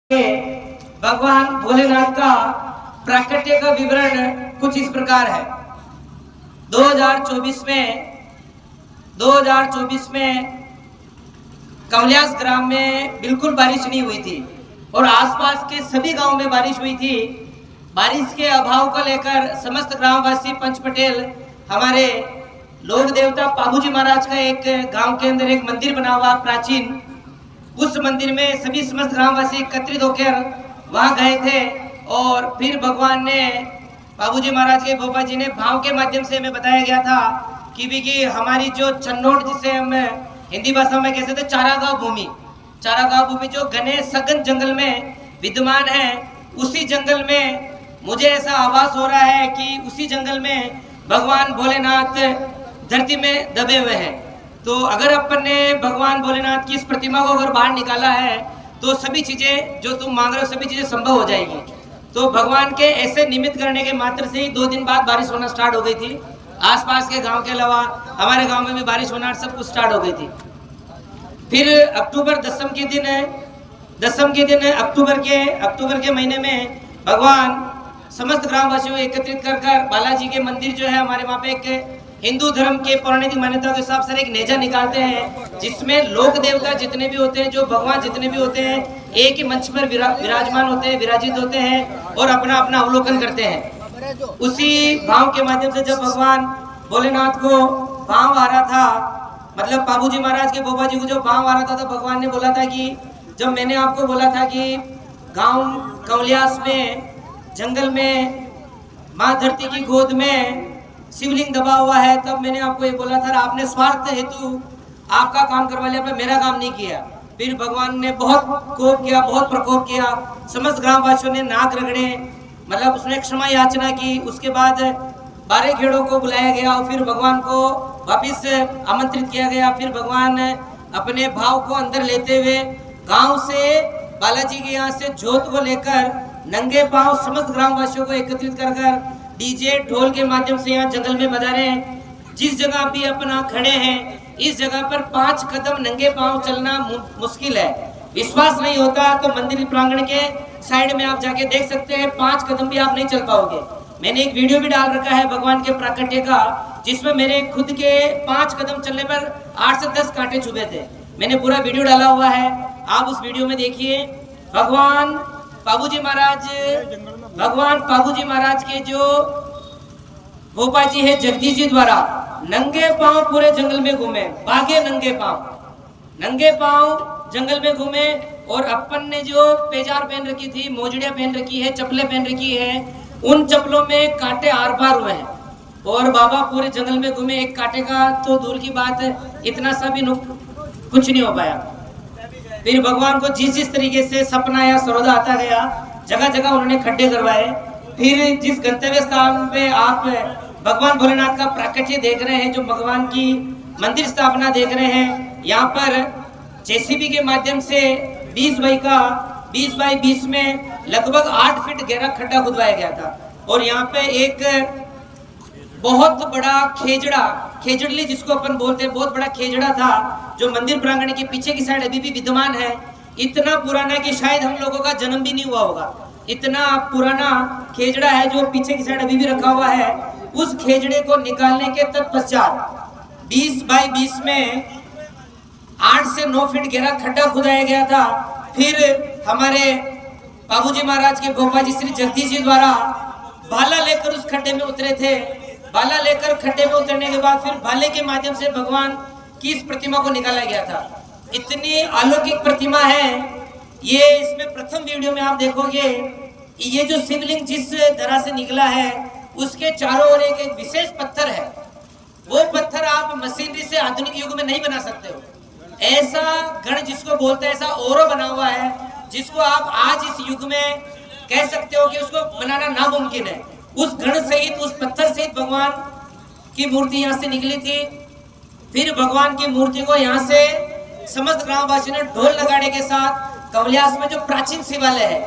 भगवान भोलेनाथ का प्राकट्य का विवरण कुछ इस प्रकार है। 2024 में कमलियास ग्राम में बिल्कुल बारिश नहीं हुई थी और आसपास के सभी गांव में बारिश हुई थी। बारिश के अभाव को लेकर समस्त ग्रामवासी पंच पटेल हमारे लोक देवता पाबूजी महाराज का एक गांव के अंदर एक मंदिर बना हुआ प्राचीन, उस मंदिर में सभी समस्त ग्रामवासी एकत्रित होकर वहां गए थे। और फिर भगवान ने बाबूजी महाराज के बाबा जी ने भाव के माध्यम से हमें बताया गया था कि हमारी जो चन्नोट, जिसे हम हिंदी भाषा में कहते थे चारागांव भूमि जो घने सघन जंगल में विद्यमान है, उसी जंगल में मुझे ऐसा आभास हो रहा है कि उसी जंगल में भगवान भोलेनाथ धरती में दबे हुए हैं। तो अगर अपन ने भगवान भोलेनाथ की इस प्रतिमा को अगर बाहर निकाला है तो सभी चीजें जो तुम मांग रहे हो सभी चीजें संभव हो जाएगी। तो भगवान के ऐसे निमित्त करने के मात्र से ही 2 दिन बाद बारिश होना स्टार्ट हो गई थी। आसपास के गांव के अलावा हमारे गांव में भी बारिश होना सब कुछ स्टार्ट हो गई थी। फिर अक्टूबर के महीने में भगवान समस्त ग्रामवासियों को एकत्रित कर बालाजी के मंदिर जो है हमारे वहाँ पे एक हिंदू धर्म के पौराणिक मान्यता के हिसाब से एक नेजा निकालते हैं, जिसमें लोक देवता जितने भी होते हैं, जो भगवान जितने भी होते हैं, एक ही मंच पर विराजमान होते हैं, विराजित होते हैं और अपना अपना अवलोकन करते हैं। उसी भाव के माध्यम से जब भगवान भोलेनाथ को भाव आ रहा था, मतलब बाबूजी महाराज के बाबा जी को जो भाव आ रहा था, तो भगवान ने बोला था कि जब मैंने आपको बोला था कि गाँव कमलियास में जंगल में माँ धरती की गोद में शिवलिंग दबा हुआ है, तब मैंने आपको ये बोला था, आपने स्वार्थ हेतु आपका काम करवा लिया, मेरा काम नहीं किया। फिर भगवान ने बहुत कोप किया, बहुत प्रकोप किया, समस्त ग्रामवासियों ने नाक रगड़े, मतलब उसने क्षमा याचना की। उसके बाद 12 खेड़ों को बुलाया गया और फिर भगवान को वापिस आमंत्रित किया गया। फिर भगवान अपने भाव को अंदर लेते हुए गाँव से बालाजी के यहाँ से जोत को लेकर नंगे पांव समस्त ग्रामवासियों को एकत्रित कर डीजे ढोल के माध्यम से यहाँ जंगल में बजा रहे हैं। जिस जगह भी अपना खड़े हैं, इस जगह पर 5 कदम नंगे पांव चलना मुश्किल है। विश्वास नहीं होता तो मंदिर प्रांगण के साइड में आप जाके देख सकते हैं, 5 कदम भी आप नहीं चल पाओगे। मैंने एक वीडियो भी डाल रखा है भगवान के प्राकट्य का, जिसमें मेरे खुद के 5 कदम चलने पर 8 से 10 कांटे चुभे थे। मैंने पूरा वीडियो डाला हुआ है, आप उस वीडियो में देखिए। भगवान पाबूजी महाराज के जो गोपा जी है जगदीश जी द्वारा नंगे पांव पूरे जंगल में घूमे, भागे नंगे पांव जंगल में घूमे। और अपन ने जो पेजार पहन रखी थी, मोजड़ियां पहन रखी है, चप्पलें पहन रखी है, उन चप्पलों में कांटे आर पार हुए हैं और बाबा पूरे जंगल में घूमे। एक कांटे का तो दूर की बात है, इतना सा भी कुछ नहीं हो पाया। फिर भगवान को जिस तरीके से सपना या सरोदा आता गया, जगह जगह उन्होंने खड्डे करवाए। फिर जिस गंतव्य स्थान पे आप भगवान भोलेनाथ का प्राकट्य देख रहे हैं, जो भगवान की मंदिर स्थापना देख रहे हैं, यहाँ पर जेसीबी के माध्यम से 20 बाई 20 में लगभग 8 फीट गहरा खड्डा खुदवाया गया था। और यहाँ पे एक बहुत बड़ा खेजड़ली जिसको अपन बोलते हैं, बहुत बड़ा खेजड़ा था, जो मंदिर प्रांगण के पीछे की साइड अभी भी विद्यमान है। इतना पुराना कि शायद हम लोगों का जन्म भी नहीं हुआ होगा, इतना पुराना खेजड़ा है जो पीछे की साइड अभी भी रखा हुआ है। उस खेजड़े को निकालने के तत्पश्चात 20 बाई 20 में 8 से 9 फीट गहरा खड्डा खुदाया गया था। फिर हमारे बाबूजी महाराज के गोपा जी श्री जगदीश जी द्वारा भाला लेकर उस खड्डे में उतरे थे। भाला लेकर खड्डे में उतरने के बाद फिर भाले के माध्यम से भगवान की इस प्रतिमा को निकाला गया था। इतनी अलौकिक प्रतिमा है ये। इसमें प्रथम वीडियो में आप देखोगे, ये जो शिवलिंग जिस तरह से निकला है, उसके चारों ओर एक विशेष पत्थर है। वो पत्थर आप मशीनरी से आधुनिक युग में नहीं बना सकते हो। ऐसा गण जिसको बोलते हैं, ऐसा ओरो बना हुआ है, जिसको आप आज इस युग में कह सकते हो कि उसको बनाना नामुमकिन है। उस गण सहित, उस पत्थर सहित भगवान की मूर्ति यहाँ से निकली थी। फिर भगवान की मूर्ति को यहाँ से समस्त ग्रामवासियों ने ढोल नगाड़े के साथ कमलियास में जो प्राचीन शिवालय है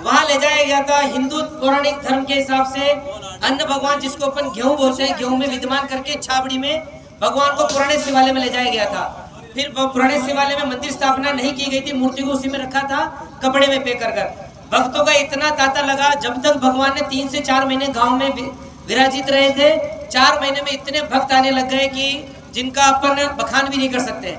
वहां ले जाया गया था। हिंदू पौराणिक धर्म के हिसाब से अन्न भगवान, जिसको अपन गेहूं बोलते हैं, गेहूं में विद्यमान करके छाबड़ी में भगवान को पुराने शिवालय में ले जाया गया था। फिर पुराने शिवालय में मंदिर स्थापना नहीं की गई थी, मूर्ति को उसी में रखा था कपड़े में पे कर। भक्तों का इतना तांता लगा, जब तक भगवान ने 3 से 4 महीने गांव में विराजित रहे थे, 4 महीने में इतने भक्त आने लग गए कि जिनका अपन बखान भी नहीं कर सकते।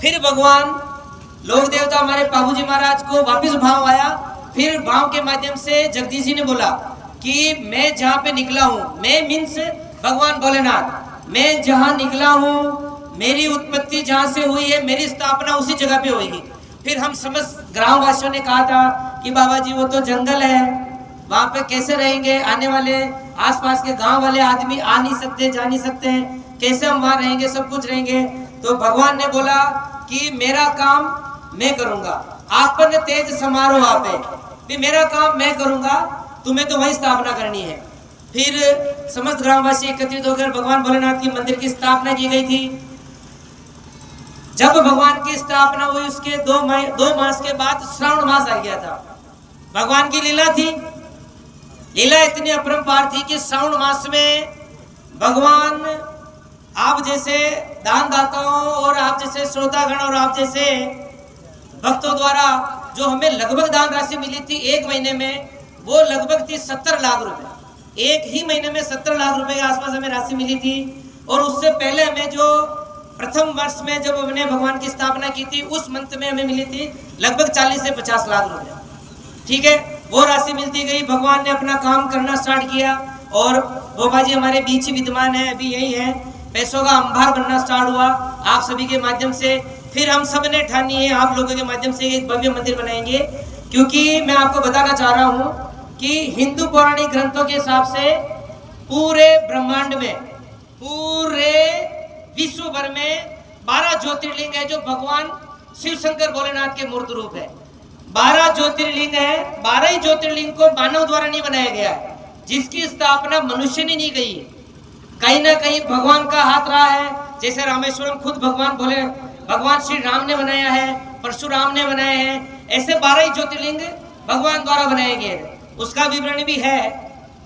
फिर भगवान लोक देवता हमारे बाबूजी महाराज को वापस भाव आया। फिर भाव के माध्यम से जगदीश जी ने बोला कि मैं जहाँ पे निकला हूँ, मैं मीन्स भगवान भोलेनाथ, मैं जहाँ निकला हूँ, मेरी उत्पत्ति जहाँ से हुई है, मेरी स्थापना उसी जगह पे होगी। फिर हम समस्त ग्रामवासियों ने कहा था कि बाबा जी वो तो जंगल है, वहाँ पे कैसे रहेंगे, आने वाले आसपास के गांव वाले आदमी आ नहीं सकते, जा नहीं सकते हैं, कैसे हम वहाँ रहेंगे, सब कुछ रहेंगे। तो भगवान ने बोला कि मेरा काम मैं करूँगा, आपन तेज समारोह आपे, भी मेरा काम मैं करूँगा, तुम्हें तो वही स्थापना करनी है। फिर समस्त ग्रामवासी एकत्रित होकर भगवान भोलेनाथ की मंदिर की स्थापना की गई थी। जब भगवान की स्थापना हुई उसके 2 मास के बाद श्रावण मास आ गया था। भगवान की लीला थी, लीला इतनी अपरंपार थी कि श्रावण मास में भगवान आप जैसे दानदाताओं और आप जैसे श्रोतागण और आप जैसे भक्तों द्वारा जो हमें लगभग दान राशि मिली थी 1 महीने में, वो लगभग थी 70 लाख रुपए। 1 ही महीने में 70 लाख रुपए के आसपास हमें राशि मिली थी। और उससे पहले हमें जो प्रथम वर्ष में जब हमने भगवान की स्थापना की थी, उस मंथ में हमें मिली थी लगभग 40 से 50 लाख रुपए। ठीक है, वो राशि मिलती गई। भगवान ने अपना काम करना स्टार्ट किया और बोबा जी हमारे बीच ही विद्यमान है, अभी यही है। पैसों का अंबार बनना स्टार्ट हुआ आप सभी के माध्यम से। फिर हम सब ने ठानी है आप लोगों के माध्यम से एक भव्य मंदिर बनाएंगे, क्योंकि मैं आपको बताना चाह रहा हूँ कि हिंदू पौराणिक ग्रंथों के हिसाब से पूरे ब्रह्मांड में, पूरे विश्व भर में 12 ज्योतिर्लिंग है जो भगवान शिव शंकर भोलेनाथ के मूर्त रूप है। 12 ज्योतिर्लिंग है। 12 ही ज्योतिर्लिंग को मानव द्वारा नहीं बनाया गया है, जिसकी स्थापना मनुष्य ने नहीं की है। कहीं ना कहीं भगवान का हाथ रहा है। जैसे रामेश्वरम खुद भगवान श्री राम ने बनाया है, परशुराम ने बनाए हैं। ऐसे 12 ही ज्योतिर्लिंग भगवान द्वारा बनाए गए। उसका विवरण भी है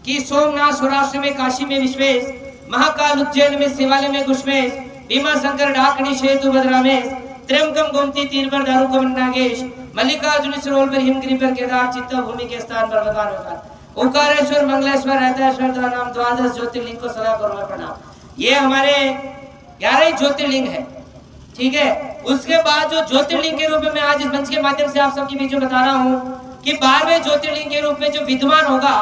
कि सोमनाथ सौराष्ट्र में, काशी में विश्वेश, महाकाल उज्जैन में, शिवालय में घुष्मेश, भीमा शंकर डाकणी सेतु बदरामेश, त्र्यंबकम गोमती तीर्वर दारुकम नागेश, मल्लिकार्जुन सरोवर पर, हिमगिरी पर, केदार चित्त भूमि के स्थान पर भगवान ओंकारेश्वर, मंगलेश्वर, रहतेश्वर नाम 12 ज्योतिर्लिंग को सदा करो मैं प्रणाम। ये हमारे 11 ज्योतिर्लिंग है। ठीक है, उसके बाद जो ज्योतिर्लिंग के रूप में मैं आज इस मंच के माध्यम से आप सबके बीच में बता रहा हूँ कि 12वें ज्योतिर्लिंग के रूप में जो विद्यमान होगा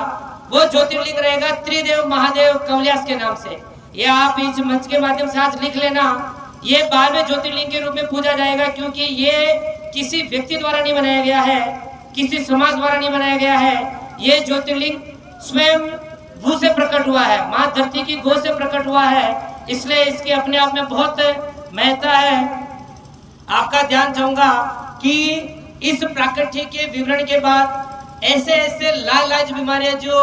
वो ज्योतिर्लिंग रहेगा त्रिदेव महादेव कमल्यास के नाम से। ये आप इस मंच के माध्यम से आज लिख लेना, ये 12वें ज्योतिर्लिंग के रूप में पूजा जाएगा, क्योंकि ये किसी व्यक्ति द्वारा नहीं बनाया गया है, किसी समाज द्वारा नहीं बनाया गया है। ये ज्योतिर्लिंग स्वयं भू से प्रकट हुआ है, माँ धरती की गोद से प्रकट हुआ है, इसलिए इसके अपने आप में बहुत महत्ता है। आपका ध्यान चाहूंगा कि इस प्राकृतिक के विवरण के बाद ऐसे ऐसे लाइलाज बीमारियां जो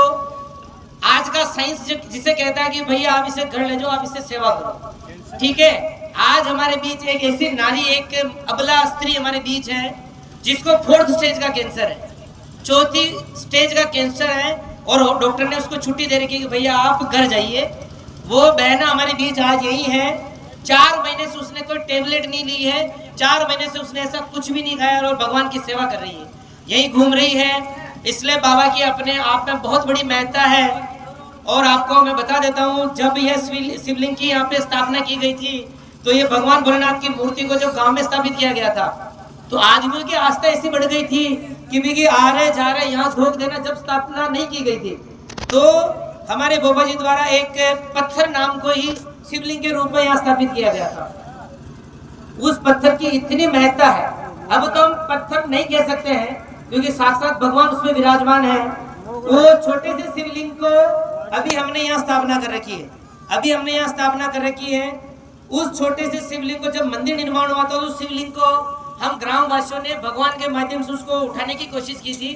आज का साइंस जिसे कहता है कि भैया आप इसे घर ले जाओ, आप इससे सेवा करो। ठीक है, आज हमारे बीच एक ऐसी नारी, एक अबला स्त्री हमारे बीच है जिसको 4th स्टेज का कैंसर है, 4थी स्टेज का कैंसर है, और डॉक्टर ने उसको छुट्टी दे रखी कि भैया आप घर जाइए। वो बहना हमारे बीच आज यही है। 4 महीने से उसने कोई टेबलेट नहीं ली है, 4 महीने से उसने ऐसा कुछ भी नहीं खाया और भगवान की सेवा कर रही है, यही घूम रही है। इसलिए बाबा की अपने आप में बहुत बड़ी महत्ता है। और आपको मैं बता देता हूँ, जब यह शिवलिंग की यहाँ पे स्थापना की गई थी तो ये भगवान भोलेनाथ की मूर्ति को जो गांव में स्थापित किया गया था, तो आदमियों की आस्था ऐसी बढ़ गई थी कि भी आ रहे जा रहे यहाँ धोख देना। जब स्थापना नहीं की गई थी तो हमारे बाबा जी द्वारा एक पत्थर नाम को ही शिवलिंग के रूप में यहाँ स्थापित किया गया था। उस पत्थर की इतनी महत्ता है, अब तो हम पत्थर नहीं कह सकते हैं क्योंकि साक्षात भगवान उसमें विराजमान है। वो छोटे से शिवलिंग को अभी हमने यहाँ स्थापना कर रखी है, अभी हमने यहाँ स्थापना कर रखी है। उस छोटे से शिवलिंग को जब मंदिर निर्माण हुआ था, उस शिवलिंग को हम ग्रामवासियों ने भगवान के माध्यम से उसको उठाने की कोशिश की थी।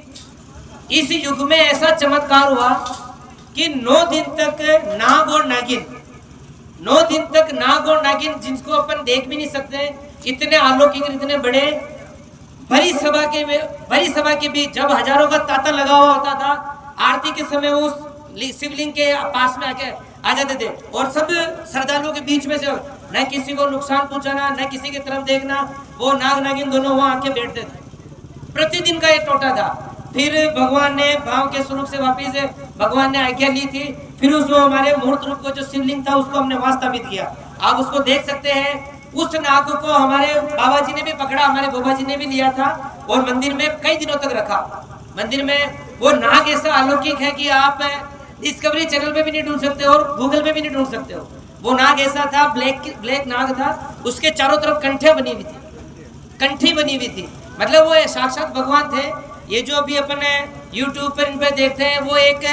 इस युग में ऐसा चमत्कार हुआ कि 9 दिन तक नाग और नागिन, 9 दिन तक नाग और नागिन जिनको अपन देख भी नहीं सकते, इतने अलौकिक, इतने बड़े, भरी सभा के बीच जब हजारों का तांता लगा हुआ होता था, आरती के समय उस शिवलिंग के पास में आके आ जाते थे और सब श्रद्धालुओं के बीच में से न किसी को नुकसान पहुंचाना, न किसी की तरफ देखना। वो नाग नागिन दोनों वहां आके बैठते थे। प्रतिदिन का ये टोटा था। फिर भगवान ने भाव के स्वरूप से वापिस भगवान ने आज्ञा ली थी। फिर उस हमारे मूर्त रूप को जो शिवलिंग था उसको हमने वहां स्थापित किया। आप उसको देख सकते हैं। उस नाग को हमारे बाबा जी ने भी पकड़ा, हमारे बाबा जी ने भी लिया था और मंदिर में कई दिनों तक रखा। मंदिर में वो नाग ऐसा अलौकिक है कि आप डिस्कवरी चैनल पे भी नहीं ढूंढ सकते और गूगल पे भी नहीं ढूंढ सकते हो। वो नाग ऐसा था, ब्लैक नाग था। उसके चारों तरफ कंठे बनी हुई थी, कंठी बनी हुई थी। मतलब वो साक्षात भगवान थे। ये जो अभी अपन यूट्यूब पर इन पे देखते हैं वो एक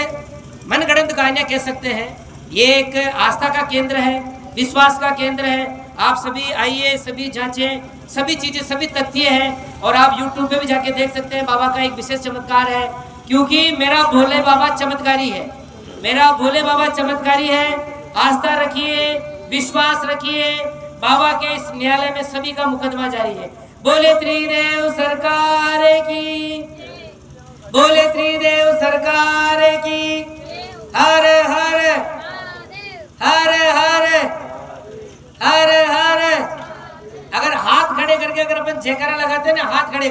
मनगढ़ंत कहानियां कह सकते हैं। ये एक आस्था का केंद्र है, विश्वास का केंद्र है। आप सभी आइए, सभी जांचें, सभी चीजें, सभी तथ्य हैं और आप यूट्यूब पे भी जाके देख सकते हैं। बाबा का एक विशेष चमत्कार है, क्योंकि मेरा भोले बाबा चमत्कारी है। मेरा भोले बाबा चमत्कारी है। आस्था रखिए, विश्वास रखिए। बाबा के इस न्यायालय में सभी का मुकदमा जारी है। बोले त्रिदेव सरकार की, बोले त्रिदेव सरकार की। हर हर हर हर हर हर। अगर हाथ खड़े करके अगर अपन जयकारा लगाते हैं ना, हाथ खड़े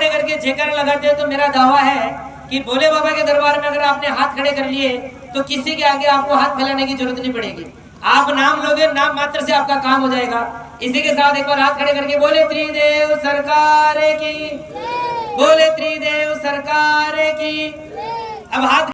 करके जयकारा लगाते हैं, तो मेरा दावा है कि भोले बाबा के दरबार में अगर आपने हाथ खड़े कर लिए तो किसी के आगे आपको हाथ फैलाने की जरूरत नहीं पड़ेगी। आप नाम लोगे, नाम मात्र से आपका काम हो जाएगा। इसी के साथ एक बार हाथ खड़े करके बोले त्रिदेव सरकार की, बोले त्रिदेव सरकार की। अब हाथ